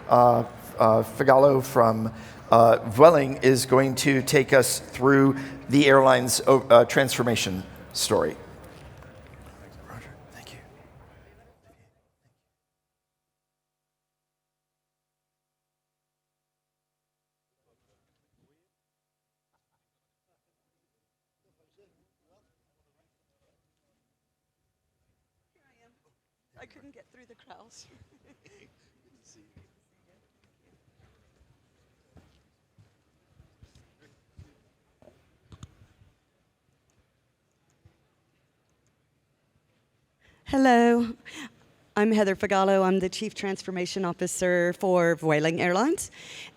Figallo from Vueling is going to take us through the airline's transformation story. Roger, thank you. I couldn't get through the crowds. Hello, I'm Heather Figallo. I'm the Chief Transformation Officer for Vueling Airlines,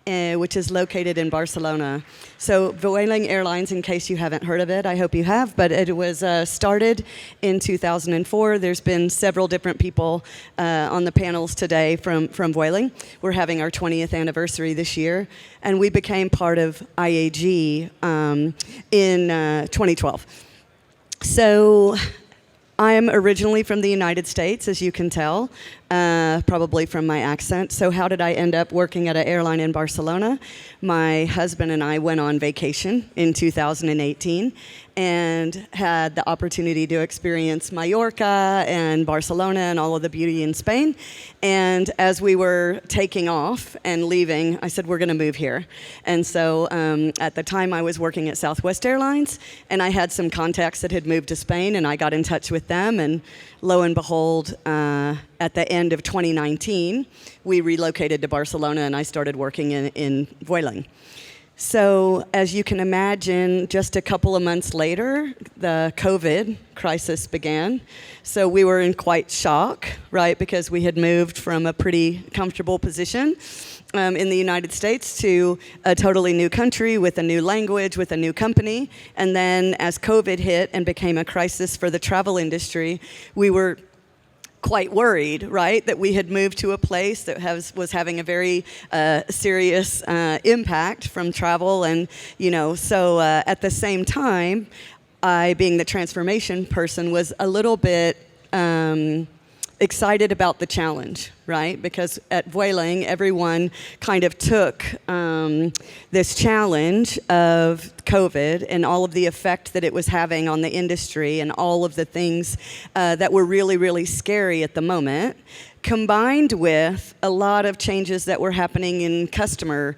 which is located in Barcelona. So Vueling Airlines, in case you haven't heard of it, I hope you have, but it was started in 2004. There's been several different people on the panels today from Vueling. We're having our 20th anniversary this year, and we became part of IAG in 2012. So I am originally from the United States, as you can tell, probably from my accent. So how did I end up working at an airline in Barcelona? My husband and I went on vacation in 2018 and had the opportunity to experience Mallorca and Barcelona and all of the beauty in Spain. And as we were taking off and leaving, I said, we're going to move here. And so at the time, I was working at Southwest Airlines, and I had some contacts that had moved to Spain, and I got in touch with them. And lo and behold, at the end of 2019, we relocated to Barcelona, and I started working in Vueling. So as you can imagine, just a couple of months later, the COVID crisis began. So we were in quite shock, right? Because we had moved from a pretty comfortable position in the United States to a totally new country with a new language, with a new company. And then as COVID hit and became a crisis for the travel industry, we were quite worried, right, that we had moved to a place that was having a very serious impact from travel. And, so at the same time, I, being the transformation person, was a little bit excited about the challenge, right? Because at Vueling, everyone kind of took this challenge of COVID and all of the effect that it was having on the industry and all of the things that were really, really scary at the moment, combined with a lot of changes that were happening in customer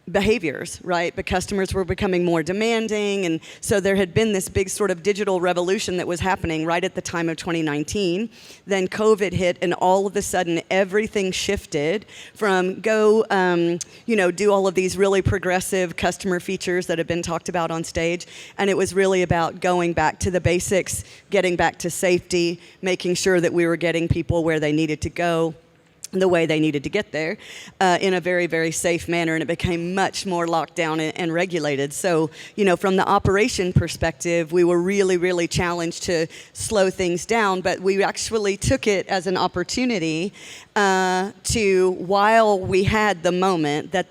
behaviors, right? But customers were becoming more demanding, and so there had been this big sort of digital revolution that was happening right at the time of 2019. Then COVID hit, and all of a sudden everything shifted from do all of these really progressive customer features that have been talked about on stage, and it was really about going back to the basics, getting back to safety, making sure that we were getting people where they needed to go, the way they needed to get there in a very, very safe manner, and it became much more locked down and regulated. So, from the operation perspective, we were really, really challenged to slow things down, but we actually took it as an opportunity while we had the moment that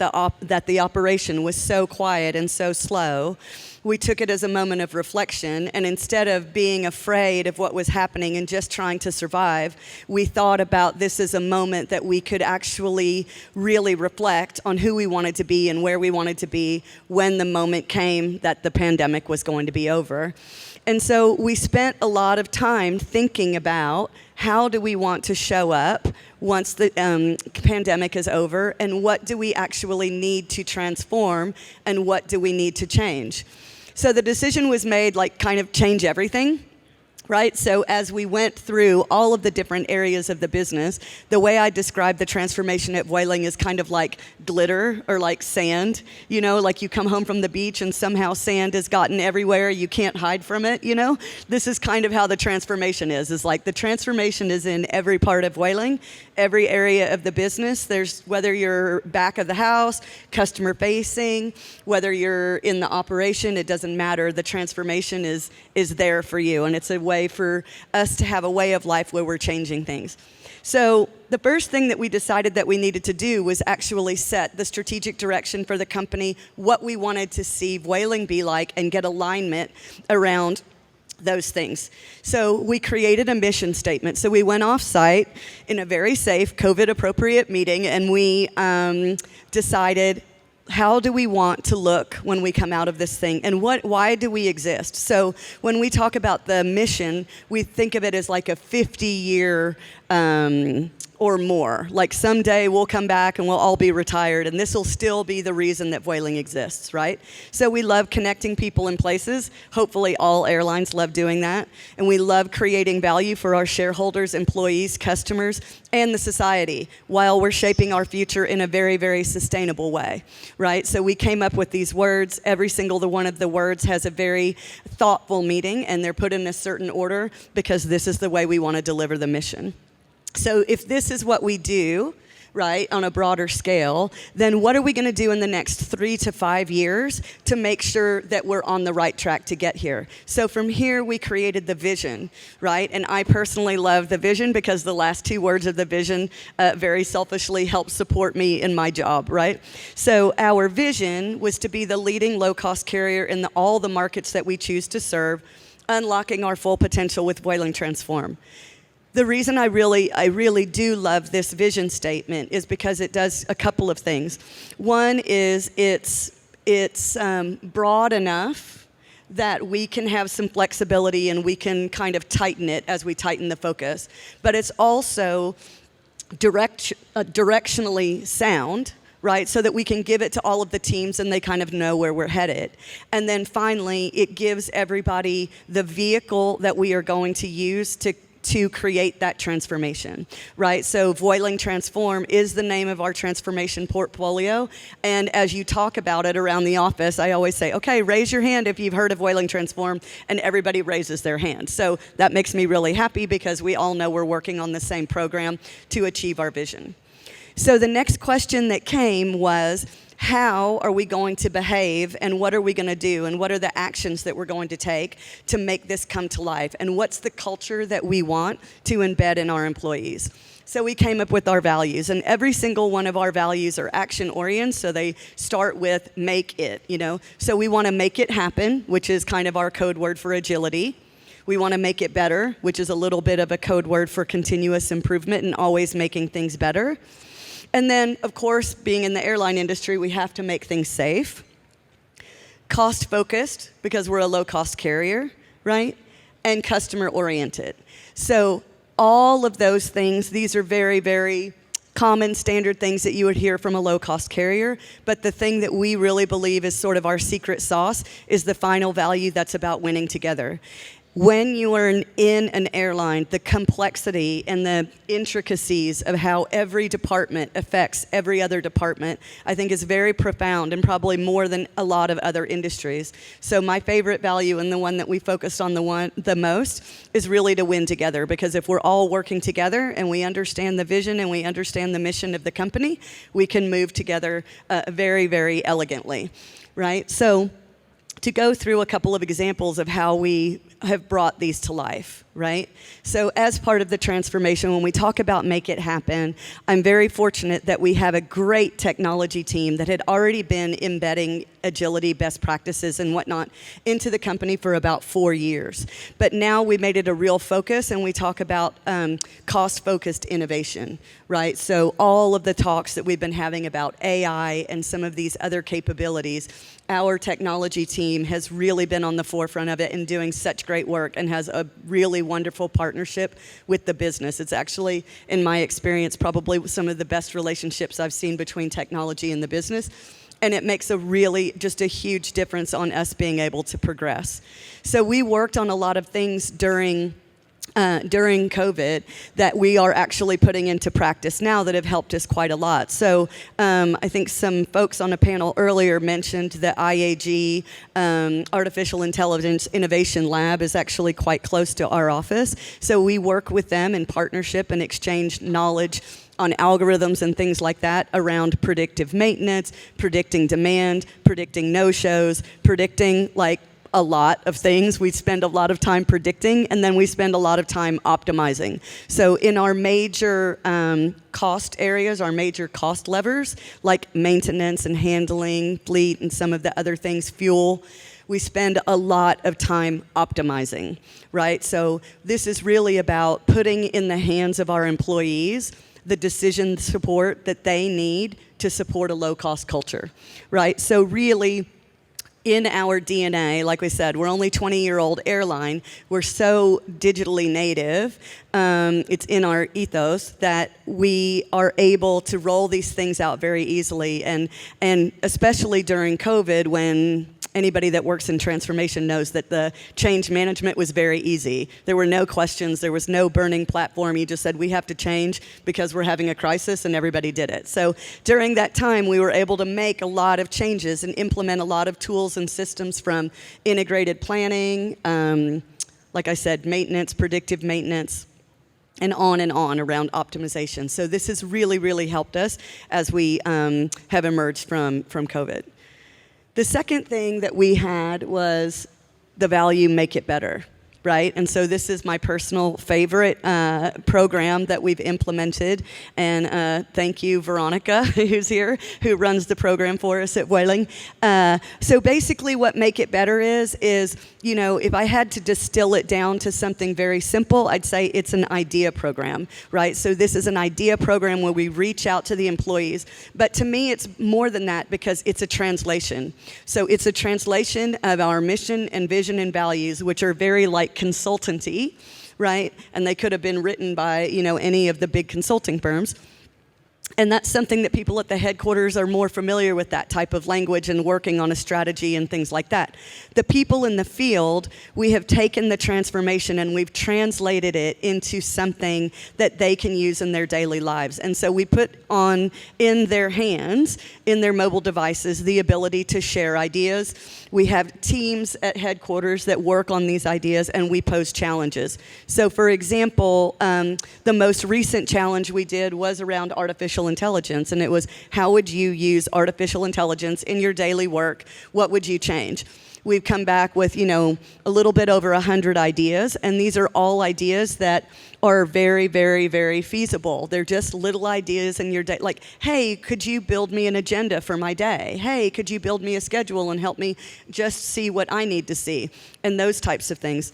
the operation was so quiet and so slow, we took it as a moment of reflection, and instead of being afraid of what was happening and just trying to survive, we thought about this as a moment that we could actually really reflect on who we wanted to be and where we wanted to be when the moment came that the pandemic was going to be over. And so we spent a lot of time thinking about how do we want to show up once the pandemic is over, and what do we actually need to transform, and what do we need to change. So the decision was made, kind of change everything, right? So as we went through all of the different areas of the business, the way I describe the transformation at Vueling is kind of like glitter or like sand, like you come home from the beach and somehow sand has gotten everywhere, you can't hide from it, This is kind of how the transformation is like the transformation is in every part of Vueling, every area of the business. There's, whether you're back of the house, customer facing, whether you're in the operation, it doesn't matter. The transformation is there for you, and it's a way for us to have a way of life where we're changing things. So the first thing that we decided that we needed to do was actually set the strategic direction for the company, what we wanted to see Vueling be like, and get alignment around those things. So we created a mission statement. So we went off site in a very safe, COVID appropriate meeting, and we decided, how do we want to look when we come out of this thing, and why do we exist? So when we talk about the mission, we think of it as like a 50-year or more. Like someday we'll come back and we'll all be retired, and this will still be the reason that Vueling exists, right? So we love connecting people and places. Hopefully all airlines love doing that. And we love creating value for our shareholders, employees, customers, and the society while we're shaping our future in a very, very sustainable way, right? So we came up with these words. Every single one of the words has a very thoughtful meaning, and they're put in a certain order because this is the way we want to deliver the mission. So if this is what we do, right, on a broader scale, then what are we going to do in the next 3 to 5 years to make sure that we're on the right track to get here? So from here, we created the vision, right? And I personally love the vision because the last 2 words of the vision very selfishly help support me in my job, right? So our vision was to be the leading low-cost carrier in all the markets that we choose to serve, unlocking our full potential with Vueling Transform. The reason I really do love this vision statement is because it does a couple of things. One is it's broad enough that we can have some flexibility and we can kind of tighten it as we tighten the focus. But it's also directionally sound, right, so that we can give it to all of the teams and they kind of know where we're headed. And then finally, it gives everybody the vehicle that we are going to use to create that transformation, right? So Vueling Transform is the name of our transformation portfolio. And as you talk about it around the office, I always say, okay, raise your hand if you've heard of Vueling Transform, and everybody raises their hand. So that makes me really happy because we all know we're working on the same program to achieve our vision. So the next question that came was, how are we going to behave, and what are we going to do, and what are the actions that we're going to take to make this come to life, and what's the culture that we want to embed in our employees? So we came up with our values, and every single one of our values are action-oriented, so they start with make it, you know. So we want to make it happen, which is kind of our code word for agility. We want to make it better, which is a little bit of a code word for continuous improvement and always making things better. And then, of course, being in the airline industry, we have to make things safe. Cost-focused, because we're a low-cost carrier, right? And customer-oriented. So all of those things, these are very, very common standard things that you would hear from a low-cost carrier. But the thing that we really believe is sort of our secret sauce is the final value that's about winning together. When you are in an airline, the complexity and the intricacies of how every department affects every other department, I think is very profound and probably more than a lot of other industries. So my favorite value, and the one that we focused on the most, is really to win together. Because if we're all working together and we understand the vision and we understand the mission of the company, we can move together very, very elegantly, right? So to go through a couple of examples of how we have brought these to life, right? So as part of the transformation, when we talk about make it happen, I'm very fortunate that we have a great technology team that had already been embedding agility best practices and whatnot into the company for about 4 years. But now we made it a real focus, and we talk about cost-focused innovation, right? So all of the talks that we've been having about AI and some of these other capabilities, our technology team has really been on the forefront of it and doing such great work and has a really wonderful partnership with the business. It's actually, in my experience, probably some of the best relationships I've seen between technology and the business. And it makes just a huge difference on us being able to progress. So we worked on a lot of things during COVID that we are actually putting into practice now that have helped us quite a lot. So I think some folks on a panel earlier mentioned the IAG Artificial Intelligence Innovation Lab is actually quite close to our office. So we work with them in partnership and exchange knowledge on algorithms and things like that around predictive maintenance, predicting demand, predicting no-shows, predicting a lot of things. We spend a lot of time predicting, and then we spend a lot of time optimizing. So in our major cost areas, our major cost levers, like maintenance and handling, fleet, and some of the other things, fuel, we spend a lot of time optimizing, right? So this is really about putting in the hands of our employees the decision support that they need to support a low-cost culture, right? So really, in our DNA, like we said, we're only 20-year-old airline. We're so digitally native. It's in our ethos that we are able to roll these things out very easily. And especially during COVID, when anybody that works in transformation knows that the change management was very easy. There were no questions. There was no burning platform. You just said, we have to change because we're having a crisis, and everybody did it. So during that time, we were able to make a lot of changes and implement a lot of tools and systems, from integrated planning, like I said, maintenance, predictive maintenance, and on around optimization. So this has really, really helped us as we have emerged from COVID. The second thing that we had was the value Make It Better, right? And so this is my personal favorite program that we've implemented. And thank you, Veronica, who's here, who runs the program for us at Vueling. So basically what Make It Better is, you know, if I had to distill it down to something very simple, I'd say it's an idea program, right? So this is an idea program where we reach out to the employees. But to me, it's more than that, because it's a translation. So it's a translation of our mission and vision and values, which are very like consultancy, right? And they could have been written by, you know, any of the big consulting firms. And that's something that people at the headquarters are more familiar with, that type of language and working on a strategy and things like that. The people in the field, we have taken the transformation and we've translated it into something that they can use in their daily lives. And so we put on in their hands, in their mobile devices, the ability to share ideas. We have teams at headquarters that work on these ideas, and we pose challenges. So for example, the most recent challenge we did was around artificial intelligence, and it was, how would you use artificial intelligence in your daily work? What would you change? We've come back with, you know, a little bit over 100 ideas, and these are all ideas that are very, very, very feasible. They're just little ideas in your day, like, hey, could you build me an agenda for my day? Hey, could you build me a schedule and help me just see what I need to see? And those types of things.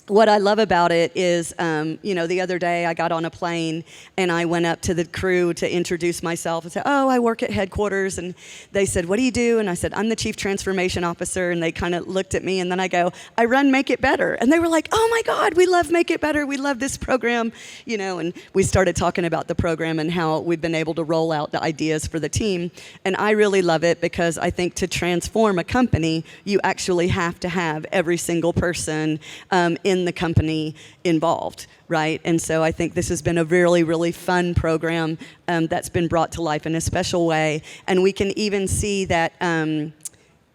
What I love about it is, you know, the other day I got on a plane and I went up to the crew to introduce myself and said, oh, I work at headquarters. And they said, what do you do? And I said, I'm the Chief Transformation Officer. And they kind of looked at me, and then I go, I run Make It Better. And they were like, oh my God, we love Make It Better. We love this program, you know, and we started talking about the program and how we've been able to roll out the ideas for the team. And I really love it, because I think to transform a company, you actually have to have every single person in the company involved, right? And so I think this has been a really, really fun program that's been brought to life in a special way. And we can even see that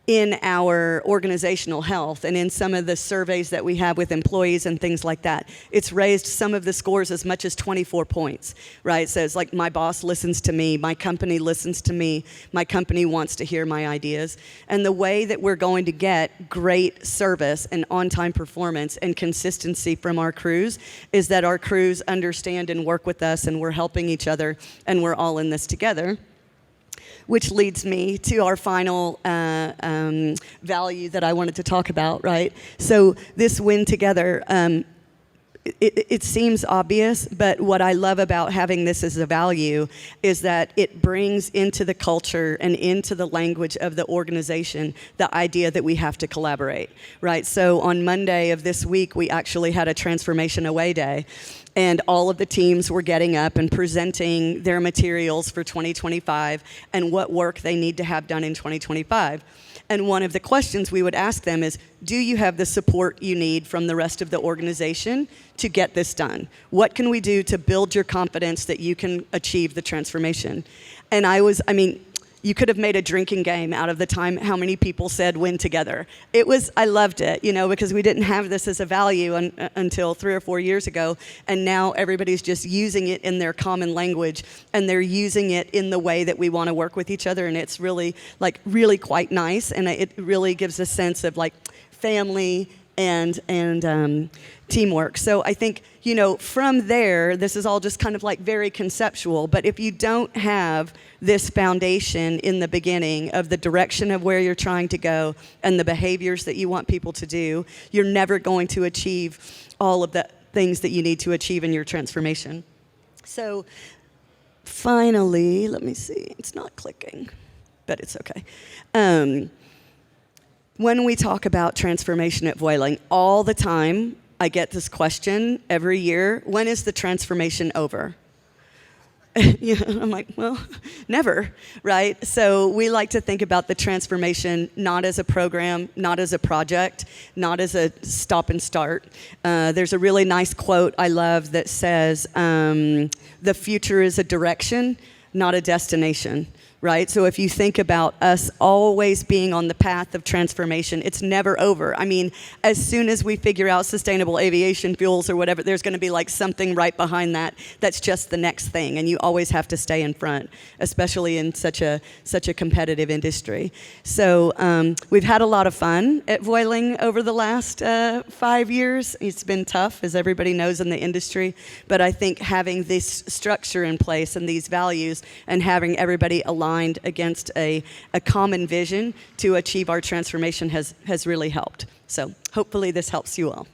in our organizational health and in some of the surveys that we have with employees and things like that, it's raised some of the scores as much as 24 points, right? So it's like, my boss listens to me, my company listens to me, my company wants to hear my ideas. And the way that we're going to get great service and on-time performance and consistency from our crews is that our crews understand and work with us, and we're helping each other, and we're all in this together. Which leads me to our final value that I wanted to talk about, right? So this win together, it seems obvious, but what I love about having this as a value is that it brings into the culture and into the language of the organization the idea that we have to collaborate, right? So on Monday of this week, we actually had a Transformation Away Day. And all of the teams were getting up and presenting their materials for 2025 and what work they need to have done in 2025. And one of the questions we would ask them is, do you have the support you need from the rest of the organization to get this done? What can we do to build your confidence that you can achieve the transformation? And you could have made a drinking game out of the time how many people said win together. I loved it, you know, because we didn't have this as a value until 3 or 4 years ago, and now everybody's just using it in their common language, and they're using it in the way that we want to work with each other, and it's really quite nice, and it really gives a sense of like family and teamwork. So I think, from there, this is all just kind of like very conceptual, but if you don't have this foundation in the beginning of the direction of where you're trying to go and the behaviors that you want people to do, you're never going to achieve all of the things that you need to achieve in your transformation. So finally, let me see, it's not clicking, but it's okay. When we talk about transformation at Vueling, all the time I get this question every year, when is the transformation over? I'm like, well, never, right? So we like to think about the transformation not as a program, not as a project, not as a stop and start. There's a really nice quote I love that says, the future is a direction, not a destination. Right? So if you think about us always being on the path of transformation, it's never over. I mean, as soon as we figure out sustainable aviation fuels or whatever, there's going to be like something right behind that that's just the next thing, and you always have to stay in front, especially in such a competitive industry. So we've had a lot of fun at Vueling over the last 5 years. It's been tough, as everybody knows in the industry, but I think having this structure in place and these values and having everybody aligned against a common vision to achieve our transformation has really helped. So hopefully this helps you all.